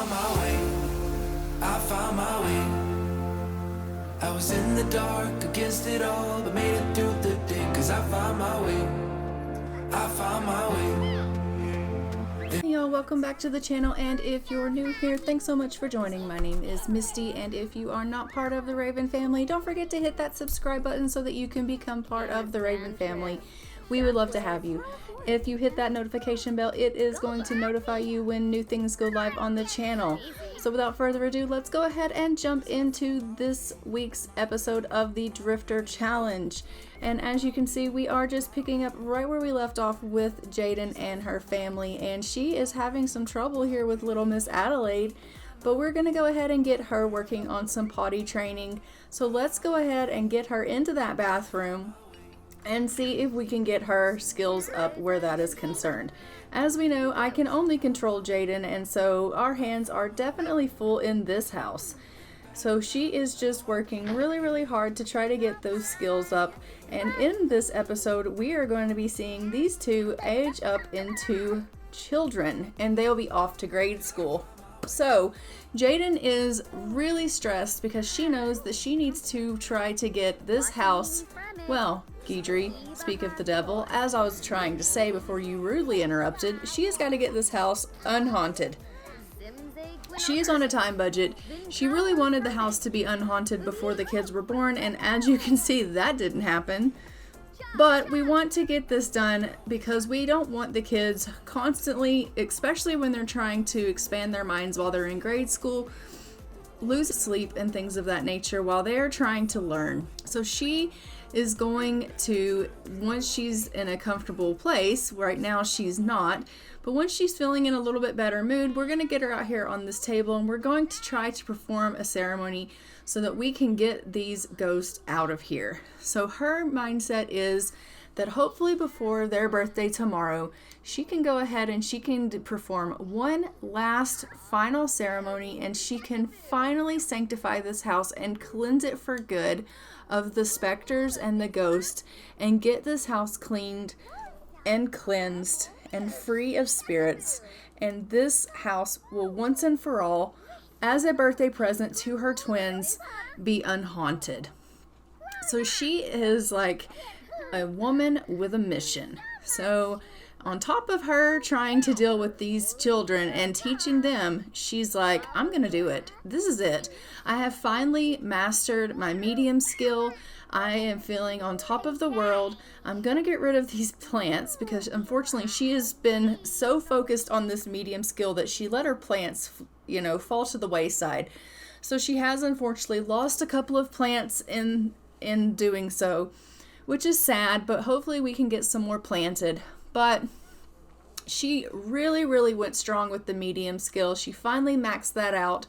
found my way. I found my way. I was in the dark against it all, but made it through the day. Cause I found my way. I found my way. Hey y'all, welcome back to the channel, and if you're new here, thanks so much for joining. My name is Misty, and if you are not part of the Raven family, don't forget to hit that subscribe button so that you can become part of the Raven family. We would love to have you. If you hit that notification bell, it is going to notify you when new things go live on the channel. So without further ado, let's go ahead and jump into this week's episode of the Drifter Challenge. And as you can see, we are just picking up right where we left off with Jayden and her family, and she is having some trouble here with little Miss Adelaide, but we're going to go ahead and get her working on some potty training. So let's go ahead and get her into that bathroom and see if we can get her skills up where that is concerned. As we know, I can only control Jayden, and so our hands are definitely full in this house. So she is just working really hard to try to get those skills up, and in this episode we are going to be seeing these two age up into children, and they'll be off to grade school. So Jayden is really stressed because she knows that she needs to try to get this house, well, Guidry, speak of the devil, as I was trying to say before you rudely interrupted, she has got to get this house unhaunted. She is on a time budget. She really wanted the house to be unhaunted before the kids were born, and as you can see, that didn't happen. But we want to get this done because we don't want the kids constantly, especially when they're trying to expand their minds while they're in grade school, lose sleep and things of that nature while they're trying to learn. So she is going to, once she's in a comfortable place, right now she's not, but once she's feeling in a little bit better mood, we're going to get her out here on this table, and we're going to try to perform a ceremony so that we can get these ghosts out of here. So her mindset is that hopefully before their birthday tomorrow, she can go ahead and she can perform one last final ceremony, and she can finally sanctify this house and cleanse it for good of the specters and the ghost, and get this house cleaned and cleansed and free of spirits. And this house will once and for all, as a birthday present to her twins, be unhaunted. So she is like a woman with a mission. So on top of her trying to deal with these children and teaching them, she's like, I'm going to do it. This is it. I have finally mastered my medium skill. I am feeling on top of the world. I'm going to get rid of these plants because unfortunately she has been so focused on this medium skill that she let her plants, fall to the wayside. So she has unfortunately lost a couple of plants in doing so, which is sad, but hopefully we can get some more planted. But she really went strong with the medium skill. She finally maxed that out,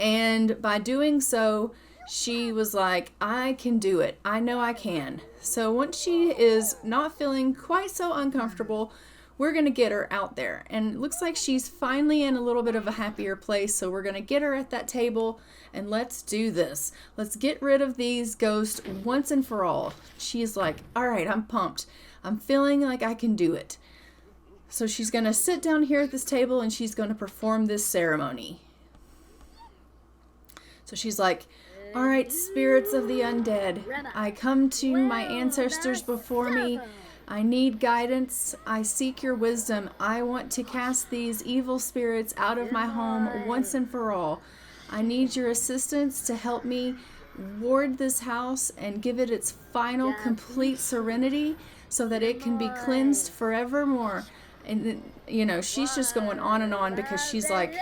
and by doing so, she was like, I can do it. I know I can. So once she is not feeling quite so uncomfortable, we're going to get her out there. And it looks like she's finally in a little bit of a happier place. So we're going to get her at that table, and let's do this. Let's get rid of these ghosts once and for all. She's like, all right, I'm pumped. I'm feeling like I can do it. So she's going to sit down here at this table, and she's going to perform this ceremony. So she's like, all right, spirits of the undead, I come to my ancestors before me. I need guidance. I seek your wisdom. I want to cast these evil spirits out of my home once and for all. I need your assistance to help me ward this house and give it its final complete serenity so that it can be cleansed forevermore. And she's just going on and on because she's like,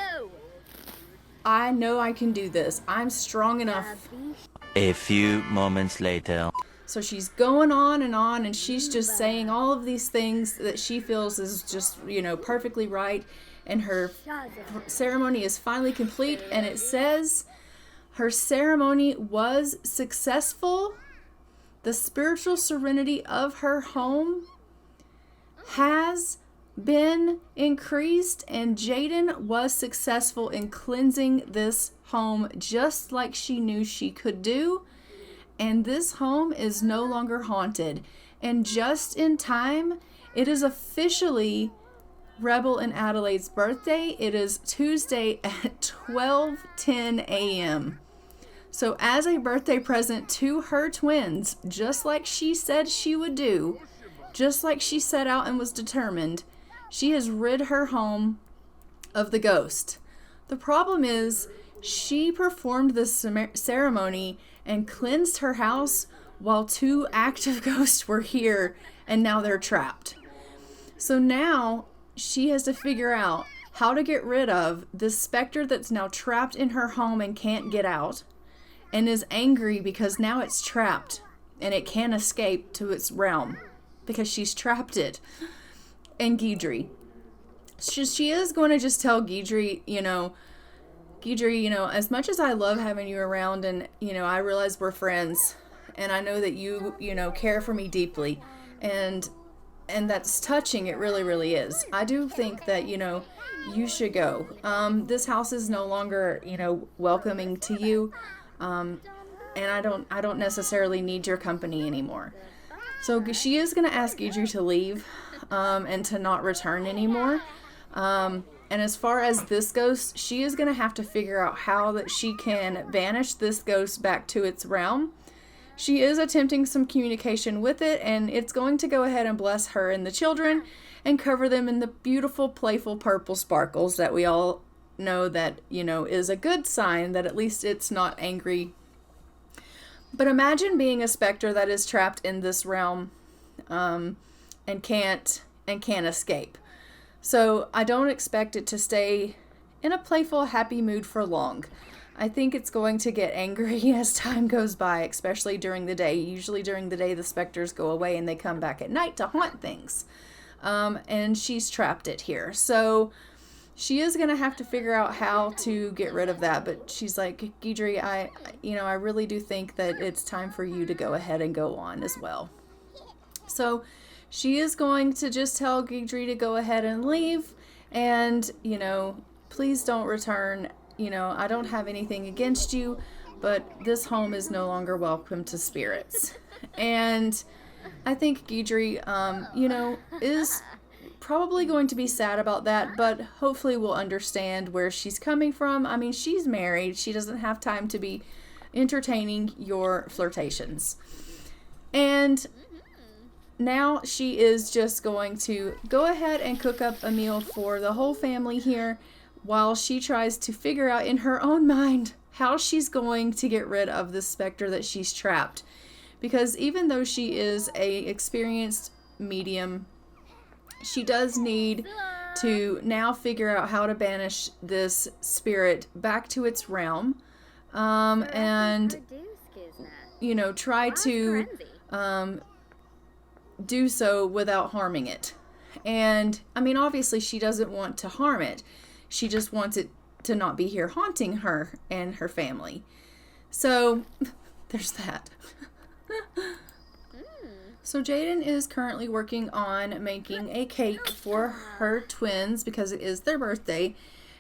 I know I can do this. I'm strong enough. A few moments later. So she's going on, and she's just saying all of these things that she feels is just, perfectly right. And her ceremony is finally complete, and it says her ceremony was successful. The spiritual serenity of her home has been increased, and Jayden was successful in cleansing this home just like she knew she could do. And this home is no longer haunted. And just in time, it is officially Rebel and Adelaide's birthday. It is Tuesday at 12:10 a.m. So as a birthday present to her twins, just like she said she would do, just like she set out and was determined, she has rid her home of the ghost. The problem is she performed this ceremony and cleansed her house while 2 active ghosts were here, and now they're trapped. So now she has to figure out how to get rid of this specter that's now trapped in her home and can't get out, and is angry because now it's trapped and it can't escape to its realm because she's trapped it. And Guidry. She is going to just tell Guidry, Guidry, as much as I love having you around, and, I realize we're friends, and I know that you, care for me deeply, and that's touching. It really, really is. I do think that, you should go. This house is no longer, welcoming to you. And I don't necessarily need your company anymore. So she is going to ask Guidry to leave, and to not return anymore. And as far as this ghost, she is going to have to figure out how that she can banish this ghost back to its realm. She is attempting some communication with it, and it's going to go ahead and bless her and the children and cover them in the beautiful, playful purple sparkles that we all know that, is a good sign that at least it's not angry. But imagine being a specter that is trapped in this realm, and can't escape. So I don't expect it to stay in a playful, happy mood for long. I think it's going to get angry as time goes by, especially during the day. Usually during the day, the specters go away and they come back at night to haunt things. And she's trapped it here. So she is going to have to figure out how to get rid of that. But she's like, Guidry, I really do think that it's time for you to go ahead and go on as well. So she is going to just tell Guidry to go ahead and leave. And, please don't return. I don't have anything against you, but this home is no longer welcome to spirits. And I think Guidry, is probably going to be sad about that, but hopefully will understand where she's coming from. I mean, she's married. She doesn't have time to be entertaining your flirtations. And now she is just going to go ahead and cook up a meal for the whole family here while she tries to figure out in her own mind how she's going to get rid of the specter that she's trapped. Because even though she is a experienced medium, she does need to now figure out how to banish this spirit back to its realm, and try to do so without harming it. And I mean, obviously she doesn't want to harm it. She just wants it to not be here haunting her and her family. So there's that. So Jayden is currently working on making a cake for her twins because it is their birthday.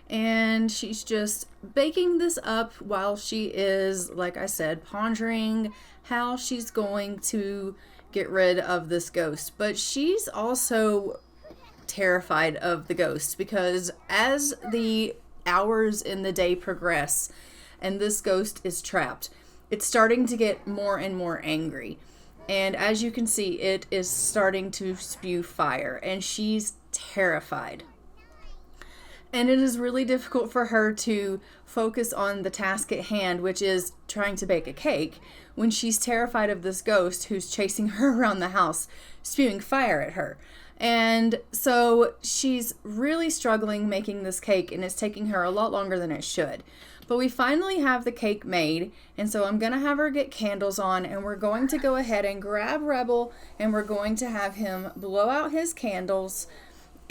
And she's just baking this up while she is, like I said, pondering how she's going to get rid of this ghost. But she's also terrified of the ghost because as the hours in the day progress and this ghost is trapped, it's starting to get more and more angry. And as you can see, it is starting to spew fire, and she's terrified. And it is really difficult for her to focus on the task at hand, which is trying to bake a cake, when she's terrified of this ghost who's chasing her around the house, spewing fire at her. And so she's really struggling making this cake, and it's taking her a lot longer than it should. But we finally have the cake made, and so I'm going to have her get candles on, and we're going to go ahead and grab Rebel, and we're going to have him blow out his candles,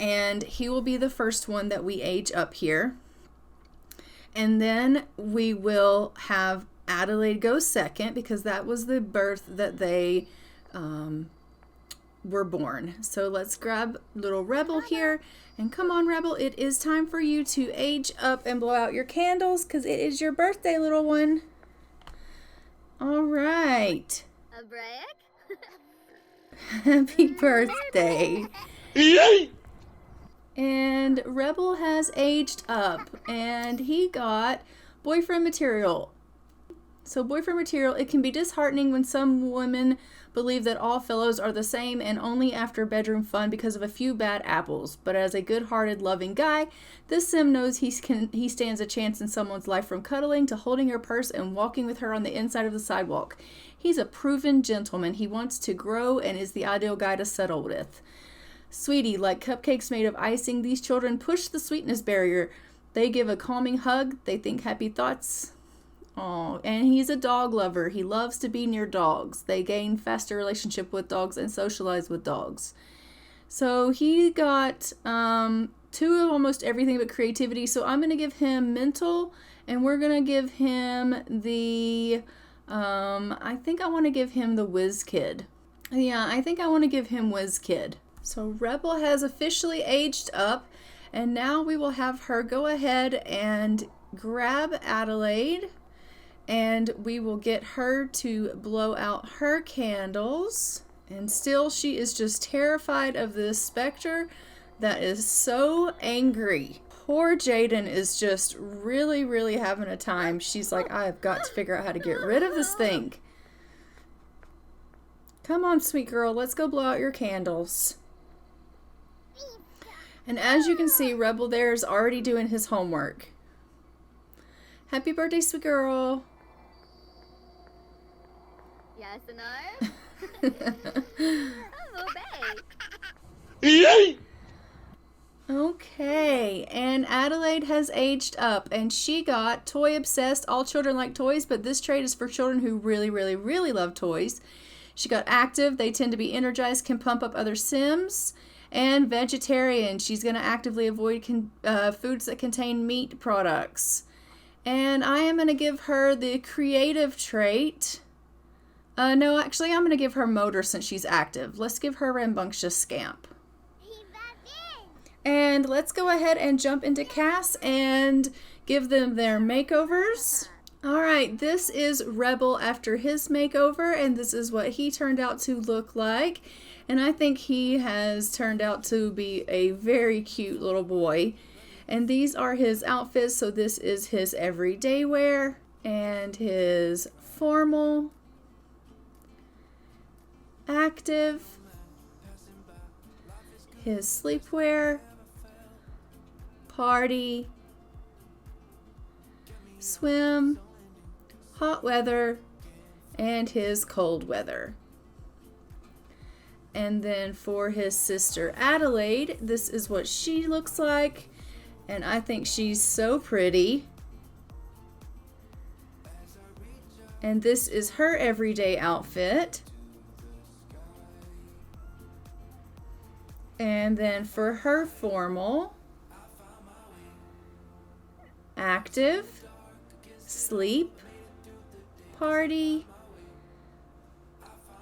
and he will be the first one that we age up here. And then we will have Adelaide go second, because that was the birth that they were born. So let's grab little Rebel here, and come on, Rebel, it is time for you to age up and blow out your candles, because it is your birthday, little one. All right. A break? Happy birthday. And Rebel has aged up, and he got boyfriend material. So boyfriend material, it can be disheartening when some women believe that all fellows are the same and only after bedroom fun because of a few bad apples. But as a good-hearted, loving guy, this sim knows he stands a chance in someone's life, from cuddling to holding her purse and walking with her on the inside of the sidewalk. He's a proven gentleman. He wants to grow and is the ideal guy to settle with. Sweetie, like cupcakes made of icing, these children push the sweetness barrier. They give a calming hug. They think happy thoughts. Oh, and he's a dog lover. He loves to be near dogs. They gain faster relationship with dogs and socialize with dogs. So he got 2 of almost everything but creativity. So I'm going to give him mental, and we're going to give him the, I think I want to give him the Whiz Kid. Yeah, I think I want to give him Whiz Kid. So Rebel has officially aged up, and now we will have her go ahead and grab Adelaide, and we will get her to blow out her candles. And still she is just terrified of this specter that is so angry. Poor Jayden is just really, really having a time. She's like, I've got to figure out how to get rid of this thing. Come on, sweet girl, let's go blow out your candles. And as you can see, Rebel there is already doing his homework. Happy birthday, sweet girl. Yes and no? Okay, and Adelaide has aged up, and she got toy obsessed. All children like toys, but this trait is for children who really, really, really love toys. She got active. They tend to be energized, can pump up other sims. And vegetarian. She's going to actively avoid foods that contain meat products. And I am going to give her the creative trait. No, actually, I'm going to give her motor since she's active. Let's give her rambunctious scamp. And let's go ahead and jump into Cass and give them their makeovers. Alright, this is Rebel after his makeover, and this is what he turned out to look like. And I think he has turned out to be a very cute little boy. And these are his outfits. So this is his everyday wear and his formal, active, his sleepwear, party, swim, hot weather, and his cold weather. And then for his sister Adelaide, this is what she looks like. And I think she's so pretty. And this is her everyday outfit. And then for her formal, active, sleep, party,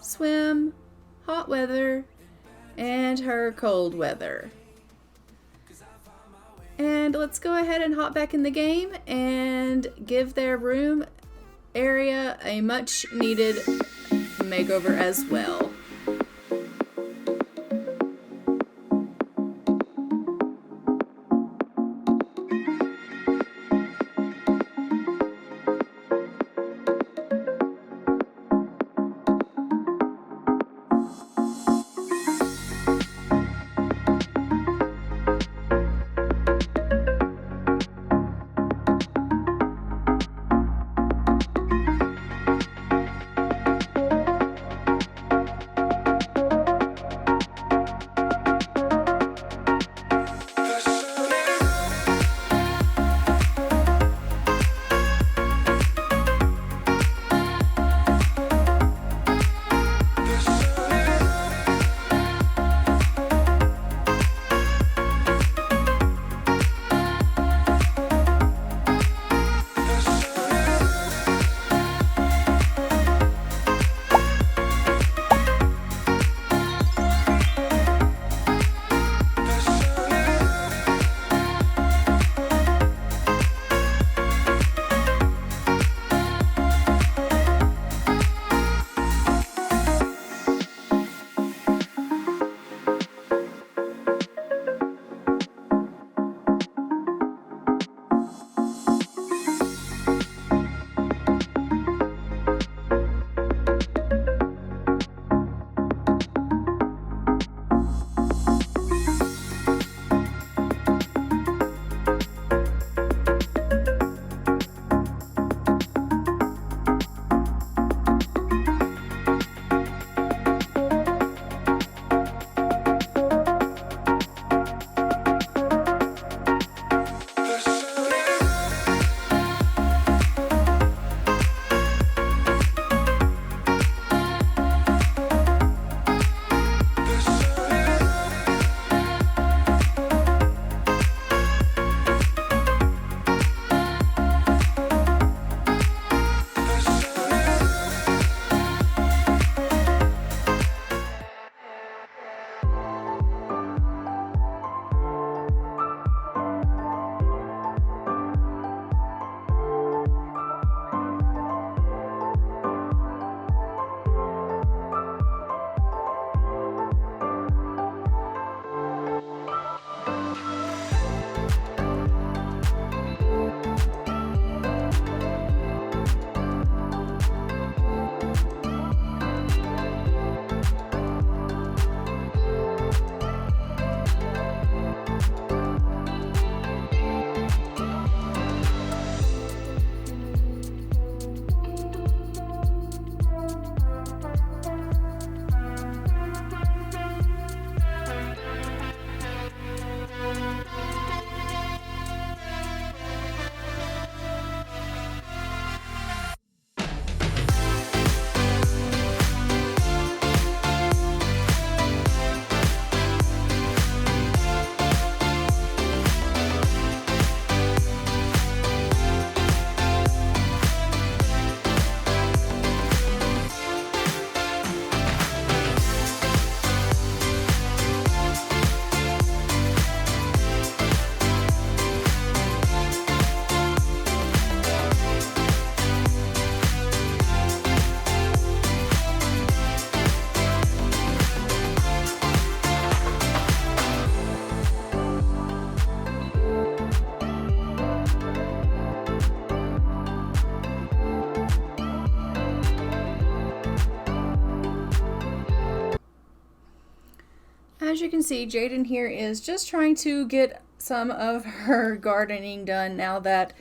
swim, hot weather, and her cold weather. And let's go ahead and hop back in the game and give their room area a much needed makeover as well. as you can see, Jayden here is just trying to get some of her gardening done now that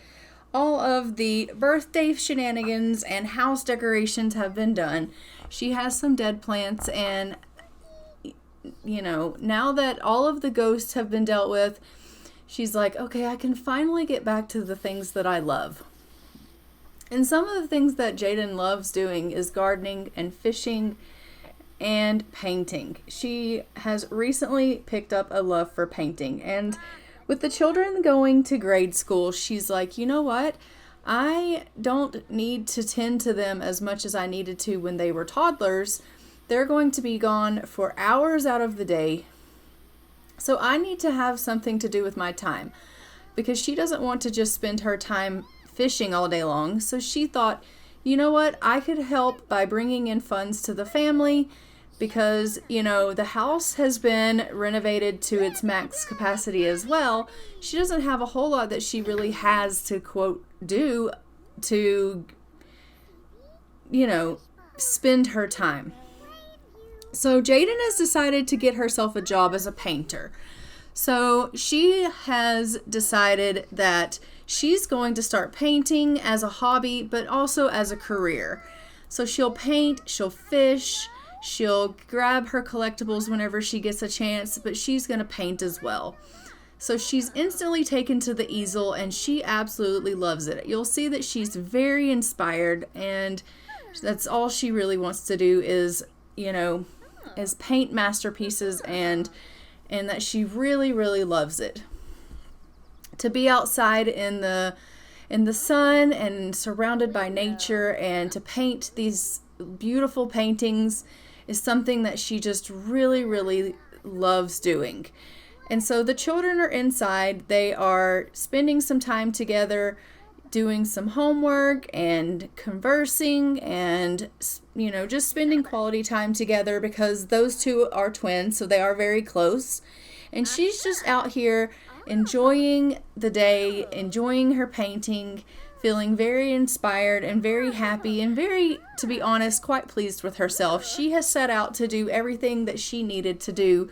all of the birthday shenanigans and house decorations have been done. She has some dead plants, and you know, now that all of the ghosts have been dealt with, she's like, okay, I can finally get back to the things that I love. And some of the things that Jayden loves doing is gardening and fishing and painting. She has recently picked up a love for painting, and with the children going to grade school, she's like, you know what? I don't need to tend to them as much as I needed to when they were toddlers. They're going to be gone for hours out of the day. So I need to have something to do with my time, because she doesn't want to just spend her time fishing all day long. So she thought, you know what? I could help by bringing in funds to the family, because, you know, the house has been renovated to its max capacity as well. She doesn't have a whole lot that she really has to, quote, do to, you know, spend her time. So Jayden has decided to get herself a job as a painter. So she has decided that she's going to start painting as a hobby, but also as a career. So she'll paint, she'll fish, she'll grab her collectibles whenever she gets a chance, but she's going to paint as well. So she's instantly taken to the easel, and she absolutely loves it. You'll see that she's very inspired, and that's all she really wants to do is, you know, is paint masterpieces, and that she really, really loves it. To be outside in the sun and surrounded by nature and to paint these beautiful paintings is something that she just really, really loves doing. And so the children are inside. They are spending some time together, doing some homework and conversing and, you know, just spending quality time together, because those two are twins, so they are very close. And she's just out here enjoying the day, enjoying her painting, feeling very inspired and very happy and very, to be honest, quite pleased with herself. She has set out to do everything that she needed to do.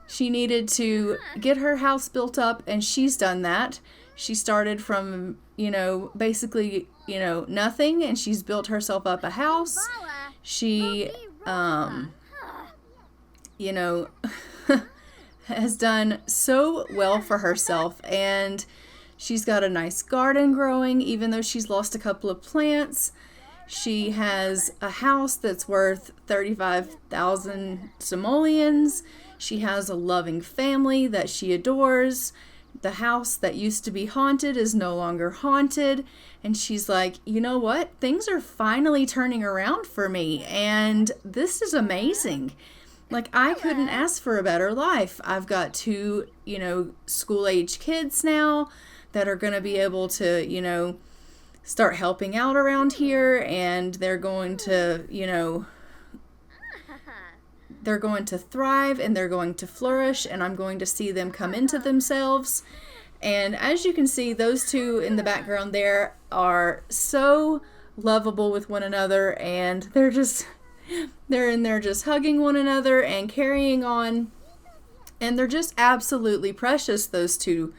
She needed to get her house built up, and she's done that. She started from, you know, basically, you know, nothing, and she's built herself up a house. She, you know, has done so well for herself, and she's got a nice garden growing, even though she's lost a couple of plants. She has a house that's worth 35,000 simoleons. She has a loving family that she adores. The house that used to be haunted is no longer haunted. And she's like, you know what? Things are finally turning around for me, and this is amazing. Like, I couldn't ask for a better life. I've got 2, you know, school-age kids now that are going to be able to, you know, start helping out around here, and they're going to, you know, they're going to thrive and they're going to flourish, and I'm going to see them come into themselves. And as you can see, those two in the background there are so lovable with one another, and they're in there just hugging one another and carrying on, and they're just absolutely precious, those two.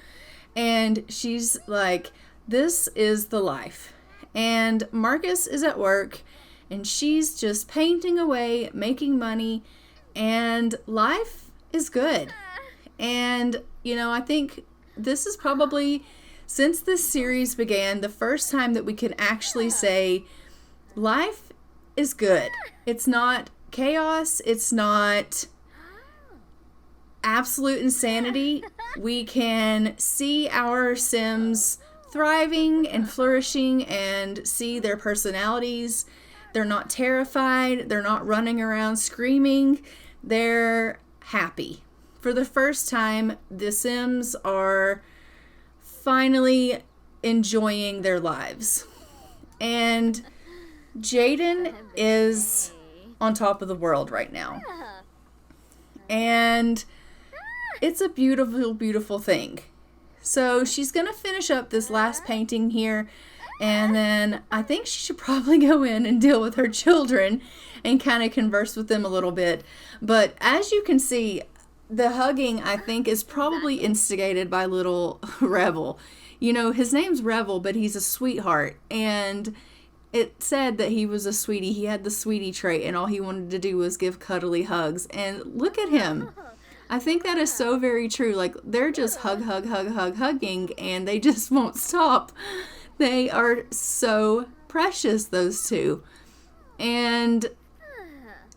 And she's like, this is the life. And Marcus is at work, and she's just painting away, making money, and life is good. And, you know, I think this is probably, since this series began, the first time that we can actually say life is good. It's not chaos. It's not absolute insanity. We can see our Sims thriving and flourishing and see their personalities. They're not terrified. They're not running around screaming. They're happy. For the first time, the Sims are finally enjoying their lives. And Jayden is on top of the world right now. And it's a beautiful, beautiful thing. So she's going to finish up this last painting here, and then I think she should probably go in and deal with her children and kind of converse with them a little bit. But as you can see, the hugging, I think, is probably instigated by little Rebel. You know, his name's Rebel, but he's a sweetheart. And it said that he was a sweetie. He had the sweetie trait, and all he wanted to do was give cuddly hugs. And look at him. I think that is so very true. Like, they're just hugging, and they just won't stop. They are so precious, those two. And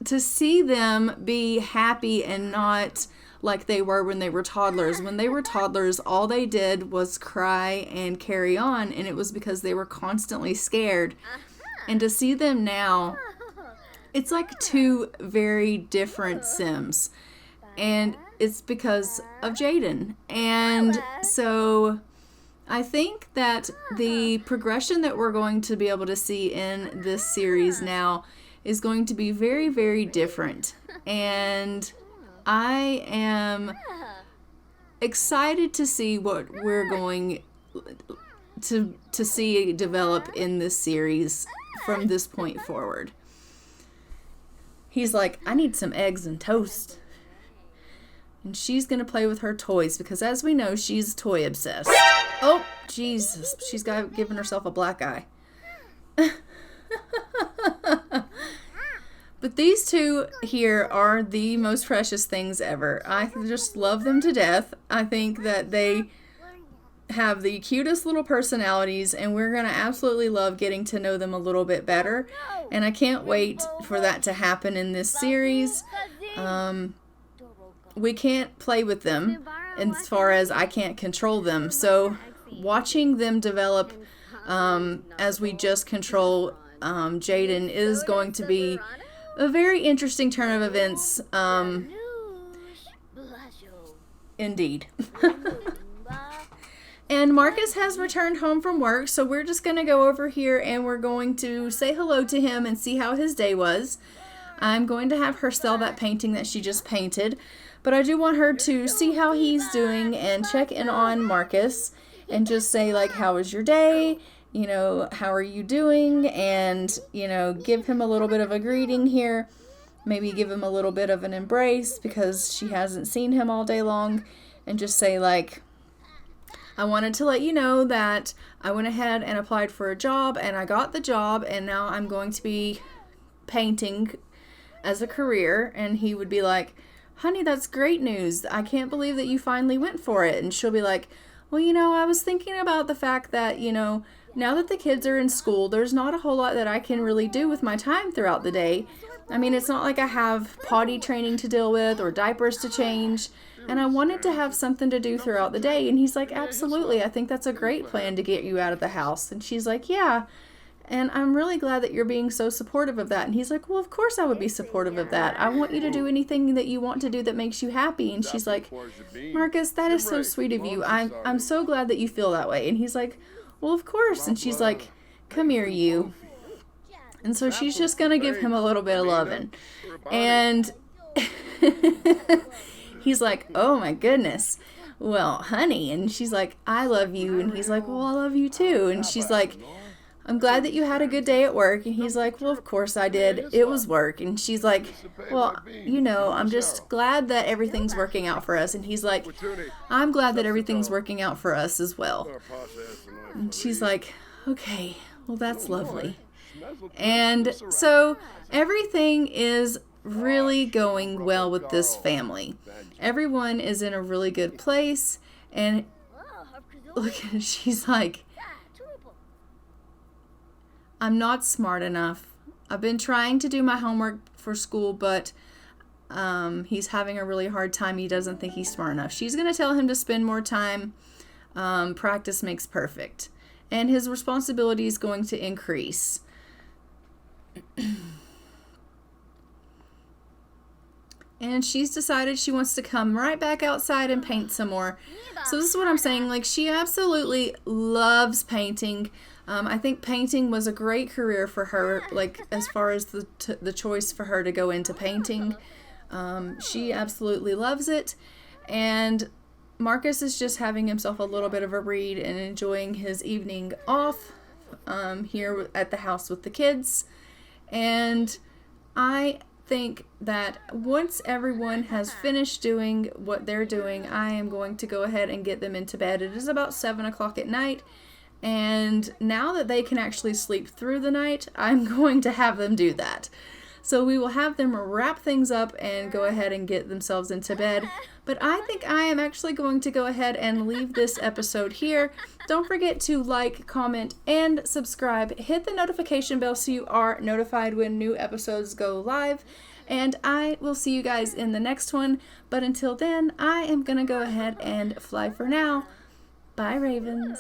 to see them be happy and not like they were when they were toddlers. When they were toddlers, all they did was cry and carry on, and it was because they were constantly scared. And to see them now, it's like two very different Sims. And it's because of Jayden. And so I think that the progression that we're going to be able to see in this series now is going to be very, very different. And I am excited to see what we're going to see develop in this series from this point forward. He's like, I need some eggs and toast. And she's going to play with her toys because, as we know, she's toy obsessed. Oh, Jesus. She's given herself a black eye. But these two here are the most precious things ever. I just love them to death. I think that they have the cutest little personalities, and we're going to absolutely love getting to know them a little bit better. And I can't wait for that to happen in this series. We can't play with them as far as I can't control them. So watching them develop as we just control Jayden is going to be a very interesting turn of events. Indeed. And Marcus has returned home from work, so we're just going to go over here and we're going to say hello to him and see how his day was. I'm going to have her sell that painting that she just painted, but I do want her to see how he's doing and check in on Marcus and just say, like, how was your day? You know, how are you doing? And, you know, give him a little bit of a greeting here. Maybe give him a little bit of an embrace because she hasn't seen him all day long. And just say, like, I wanted to let you know that I went ahead and applied for a job and I got the job and now I'm going to be painting as a career. And he would be like, honey, that's great news. I can't believe that you finally went for it. And she'll be like, well, you know, I was thinking about the fact that, you know, now that the kids are in school, there's not a whole lot that I can really do with my time throughout the day. I mean, it's not like I have potty training to deal with or diapers to change. And I wanted to have something to do throughout the day. And he's like, absolutely. I think that's a great plan to get you out of the house. And she's like, yeah. And I'm really glad that you're being so supportive of that. And he's like, well, of course I would be supportive of that. I want you to do anything that you want to do that makes you happy. And she's like, Marcus, that is so sweet of you. I'm so glad that you feel that way. And he's like, well, of course. And she's like, come here, you. And so she's just going to give him a little bit of loving. And he's like, oh my goodness. Well, honey. And she's like, I love you. And he's like, well, I love you too. And she's like, I'm glad that you had a good day at work. And he's like, well, of course I did. It was work. And she's like, well, you know, I'm just glad that everything's working out for us. And he's like, I'm glad that everything's working out for us as well. And she's like, okay, well, that's lovely. And so everything is really going well with this family. Everyone is in a really good place. And look, she's like, I'm not smart enough. I've been trying to do my homework for school, but he's having a really hard time. He doesn't think he's smart enough. She's going to tell him to spend more time. Practice makes perfect. And his responsibility is going to increase. And she's decided she wants to come right back outside and paint some more. So this is what I'm saying. Like, she absolutely loves painting. I think painting was a great career for her, like, as far as the choice for her to go into painting. She absolutely loves it. And Marcus is just having himself a little bit of a read and enjoying his evening off here at the house with the kids. And I think that once everyone has finished doing what they're doing, I am going to go ahead and get them into bed. It is about 7 o'clock at night, and now that they can actually sleep through the night, I'm going to have them do that. So we will have them wrap things up and go ahead and get themselves into bed. But I think I am actually going to go ahead and leave this episode here. Don't forget to like, comment, and subscribe. Hit the notification bell so you are notified when new episodes go live. And I will see you guys in the next one. But until then, I am going to go ahead and fly for now. Bye, Ravens.